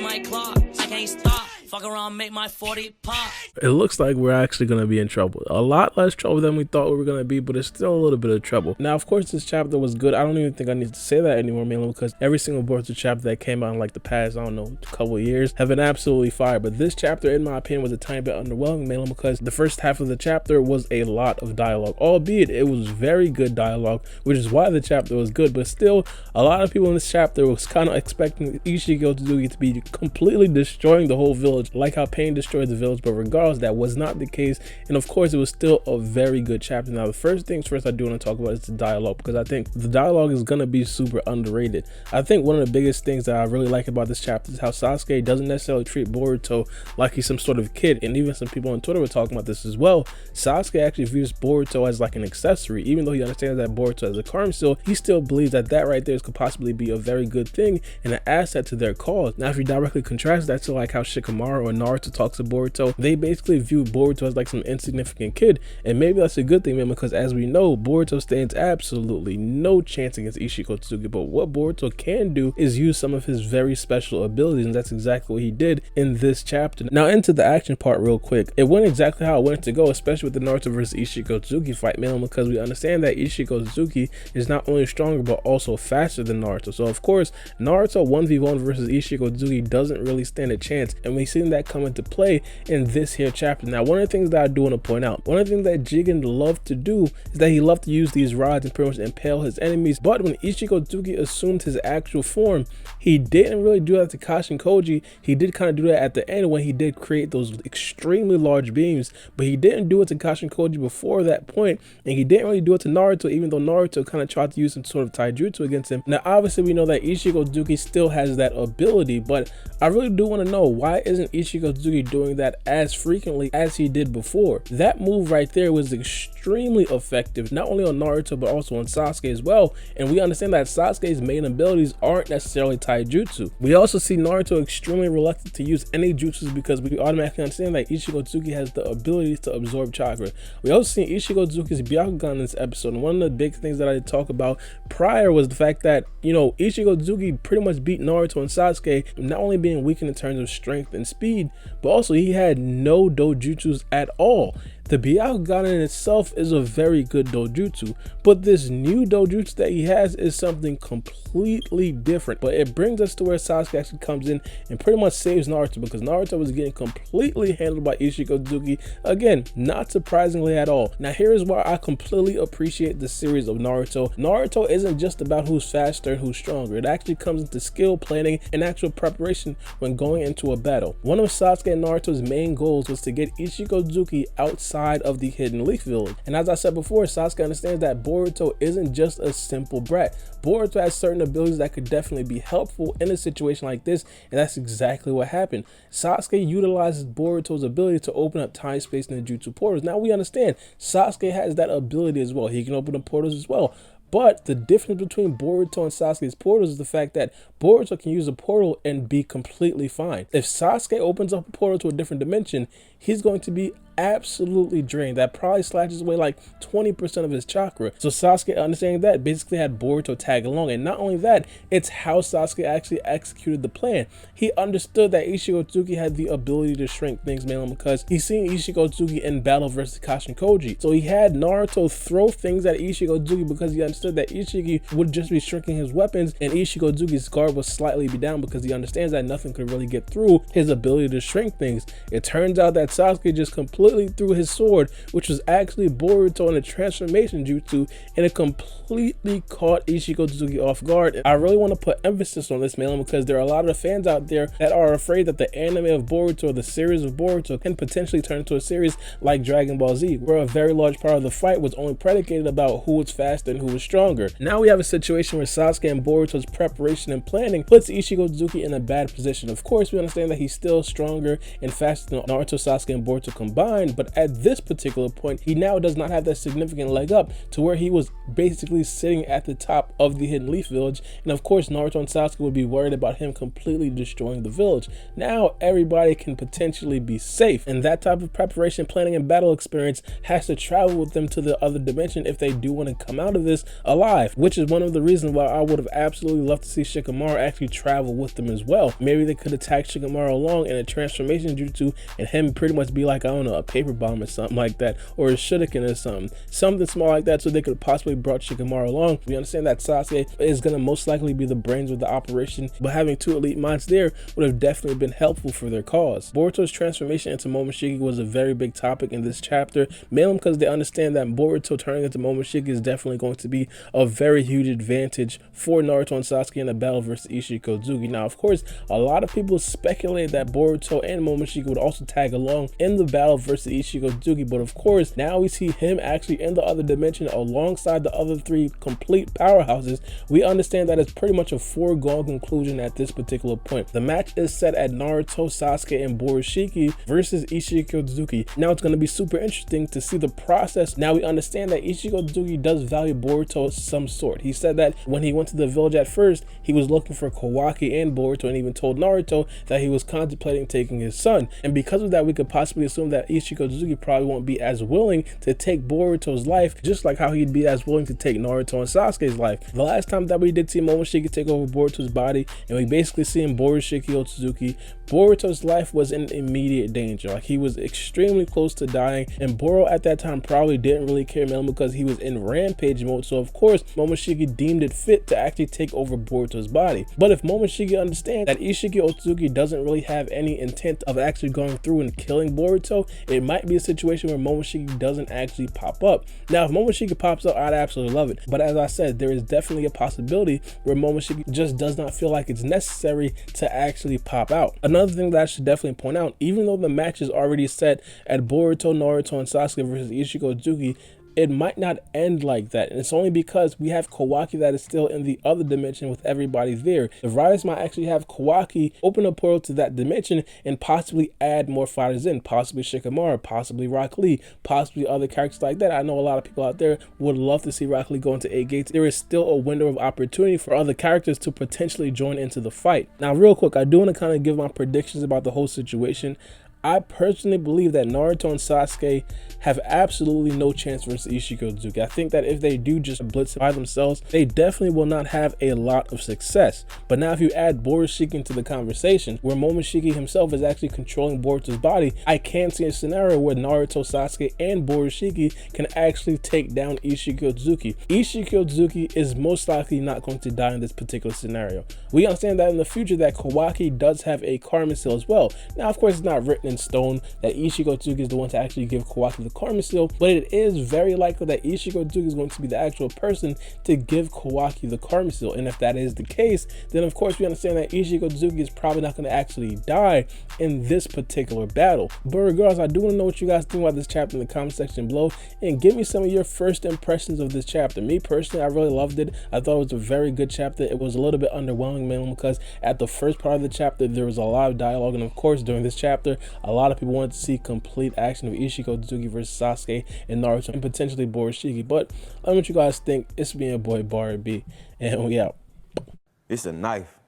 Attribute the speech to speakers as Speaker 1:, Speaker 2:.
Speaker 1: like clock. I can't stop. Fuck around, make my 40 pop.
Speaker 2: It looks like we're actually going to be in trouble. A lot less trouble than we thought we were going to be, but it's still a little bit of trouble. Now, of course, this chapter was good. I don't even think I need to say that anymore, mainly because every single Boruto chapter that came out in like the past, I don't know, couple of years have been absolutely fire. But this chapter, in my opinion, was a tiny bit underwhelming, mainly because the first half of the chapter was a lot of dialogue, albeit it was very good dialogue, which is why the chapter was good. But still, a lot of people in this chapter was kind of expecting Isshiki Otsutsuki to be completely destroying the whole village, like how Pain destroyed the village, but regardless, that was not the case. And of course, it was still a very good chapter. Now, the first things first I do want to talk about is the dialogue, because I think the dialogue is going to be super underrated. I think one of the biggest things that I really like about this chapter is how Sasuke doesn't necessarily treat Boruto like he's some sort of kid, and even some people on Twitter were talking about this as well. Sasuke actually views Boruto as like an accessory. Even though he understands that Boruto has a karma seal, he still believes that that right there could possibly be a very good thing and an asset to their cause. Now, if you directly contrast that to like how Shikamaru or Naruto talks to Boruto, they basically view Boruto as like some insignificant kid, and maybe that's a good thing, man, because as we know, Boruto stands absolutely no chance against Isshiki Otsutsuki. But what Boruto can do is use some of his very special abilities, and that's exactly what he did in this chapter. Now, into the action part real quick. It went exactly how it wanted to go, especially with the Naruto versus Isshiki Otsutsuki fight, man, because we understand that Isshiki Otsutsuki is not only stronger but also faster than Naruto. So of course, Naruto 1v1 versus Isshiki Otsutsuki doesn't really stand a chance, and we've seen that come into play in this here chapter. Now, one of the things that I do want to point out, one of the things that Jigen loved to do is that he loved to use these rods and pretty much impale his enemies. But when Isshiki Otsutsuki assumed his actual form, he didn't really do that to Kashin Koji. He did kind of do that at the end when he did create those extremely large beams, but he didn't do it to Kashin Koji before that point, and he didn't really do it to Naruto, even though Naruto kind of tried to use some sort of taijutsu against him. Now, obviously, we know that Isshiki Otsutsuki still has that ability, but I really do want to know, why isn't Isshiki Otsutsuki doing that as frequently as he did before? That move right there was extremely effective, not only on Naruto but also on Sasuke as well, and we understand that Sasuke's main abilities aren't necessarily taijutsu. We also see Naruto extremely reluctant to use any jutsus because we automatically understand that Isshiki Otsutsuki has the ability to absorb chakra. We also see Isshiki Otsutsuki's Byakugan in this episode, and one of the big things that I did talk about prior was the fact that, you know, Isshiki Otsutsuki pretty much beat Naruto and Sasuke, not only being weak in terms of strength and speed, but also he had no dojutsus at all. The Byakugan in itself is a very good dojutsu, but this new dojutsu that he has is something completely different. But it brings us to where Sasuke actually comes in and pretty much saves Naruto, because Naruto was getting completely handled by Isshiki Otsutsuki. Again, not surprisingly at all. Now, here is why I completely appreciate the series of Naruto. Naruto isn't just about who's faster and who's stronger. It actually comes into skill, planning, and actual preparation when going into a battle. One of Sasuke and Naruto's main goals was to get Isshiki Otsutsuki outside of the Hidden Leaf Village. And as I said before, Sasuke understands that Boruto isn't just a simple brat. Boruto has certain abilities that could definitely be helpful in a situation like this, and that's exactly what happened. Sasuke utilizes Boruto's ability to open up time, space, and jutsu portals. Now we understand Sasuke has that ability as well. He can open up portals as well. But the difference between Boruto and Sasuke's portals is the fact that Boruto can use a portal and be completely fine. If Sasuke opens up a portal to a different dimension, he's going to be absolutely drained. That probably slashes away like 20% of his chakra. So Sasuke, understanding that, basically had Boruto tag along. And not only that, it's how Sasuke actually executed the plan. He understood that Isshiki Otsutsuki had the ability to shrink things, mainly because he's seen Isshiki Otsutsuki in battle versus Kashin Koji. So he had Naruto throw things at Isshiki Otsutsuki because he understood that Isshiki would just be shrinking his weapons, and Isshiki Otsuki's guard would slightly be down because he understands that nothing could really get through his ability to shrink things. It turns out that Sasuke just completely threw his sword, which was actually Boruto in a transformation jutsu, and it completely caught Isshiki Otsutsuki off guard. I really want to put emphasis on this, mainly because there are a lot of fans out there that are afraid that the anime of Boruto, or the series of Boruto, can potentially turn into a series like Dragon Ball Z, where a very large part of the fight was only predicated about who was faster and who was stronger. Now we have a situation where Sasuke and Boruto's preparation and planning puts Isshiki Otsutsuki in a bad position. Of course, we understand that he's still stronger and faster than Naruto, Sasuke, and Boruto combined, behind, but at this particular point, he now does not have that significant leg up to where he was basically sitting at the top of the Hidden Leaf Village. And of course, Naruto and Sasuke would be worried about him completely destroying the village. Now everybody can potentially be safe, and that type of preparation, planning, and battle experience has to travel with them to the other dimension if they do want to come out of this alive, which is one of the reasons why I would have absolutely loved to see Shikamaru actually travel with them as well. Maybe they could attack Shikamaru along in a transformation jutsu and him pretty much be like, I don't know, a paper bomb or something like that, or a shuriken or something small like that, so they could possibly brought Shikamaru along. We understand that Sasuke is going to most likely be the brains of the operation, but having two elite minds there would have definitely been helpful for their cause. Boruto's transformation into Momoshiki was a very big topic in this chapter, mainly because they understand that Boruto turning into Momoshiki is definitely going to be a very huge advantage for Naruto and Sasuke in a battle versus Isshiki Otsutsuki. Now, of course, a lot of people speculated that Boruto and Momoshiki would also tag along in the battle versus Isshiki Otsutsuki, but of course, now we see him actually in the other dimension alongside the other three complete powerhouses. We understand that it's pretty much a foregone conclusion at this particular point. The match is set at Naruto, Sasuke, and BoruShiki versus Isshiki Otsutsuki. Now it's going to be super interesting to see the process. Now we understand that Isshiki Otsutsuki does value Boruto of some sort. He said that when he went to the village at first, he was looking for Kawaki and Boruto, and even told Naruto that he was contemplating taking his son. And because of that, we could possibly assume that Isshiki Otsutsuki probably won't be as willing to take Boruto's life, just like how he'd be as willing to take Naruto and Sasuke's life. The last time that we did see Momoshiki take over Boruto's body, and we basically see him BoruShiki Otsutsuki, Boruto's life was in immediate danger. Like, he was extremely close to dying, and Boru at that time probably didn't really care, man, because he was in rampage mode. So of course, Momoshiki deemed it fit to actually take over Boruto's body. But if Momoshiki understands that Isshiki Otsutsuki doesn't really have any intent of actually going through and killing Boruto, it might be a situation where Momoshiki doesn't actually pop up. Now, if Momoshiki pops up, I'd absolutely love it. But as I said, there is definitely a possibility where Momoshiki just does not feel like it's necessary to actually pop out. Another thing that I should definitely point out, even though the match is already set at Boruto, Naruto, and Sasuke versus Isshiki Otsutsuki, it might not end like that, and it's only because we have Kawaki that is still in the other dimension with everybody there. The writers might actually have Kawaki open a portal to that dimension and possibly add more fighters in, possibly Shikamaru, possibly Rock Lee, possibly other characters like that. I know a lot of people out there would love to see Rock Lee go into 8 gates. There is still a window of opportunity for other characters to potentially join into the fight. Now, real quick, I do want to kind of give my predictions about the whole situation. I personally believe that Naruto and Sasuke have absolutely no chance versus Isshiki Otsutsuki. I think that if they do just blitz by themselves, they definitely will not have a lot of success. But now if you add BoruShiki into the conversation, where Momoshiki himself is actually controlling Boruto's body, I can see a scenario where Naruto, Sasuke, and BoruShiki can actually take down Isshiki Otsutsuki. Isshiki Otsutsuki is most likely not going to die in this particular scenario. We understand that in the future that Kawaki does have a karma seal as well. Now, of course, it's not written in stone that Isshiki Otsutsuki is the one to actually give Kawaki the karma seal, but it is very likely that Isshiki Otsutsuki is going to be the actual person to give Kawaki the karma seal. And if that is the case, then of course we understand that Isshiki Otsutsuki is probably not going to actually die in this particular battle. But regardless, I do want to know what you guys think about this chapter in the comment section below, and give me some of your first impressions of this chapter. Me personally, I really loved it. I thought it was a very good chapter. It was a little bit underwhelming, mainly because at the first part of the chapter there was a lot of dialogue, and of course during this chapter a lot of people wanted to see complete action of Isshiki Otsutsuki versus Sasuke and Naruto and potentially BoruShiki. But let me know what you guys think. It's me, your boy Baara B, and we out.
Speaker 3: It's a knife.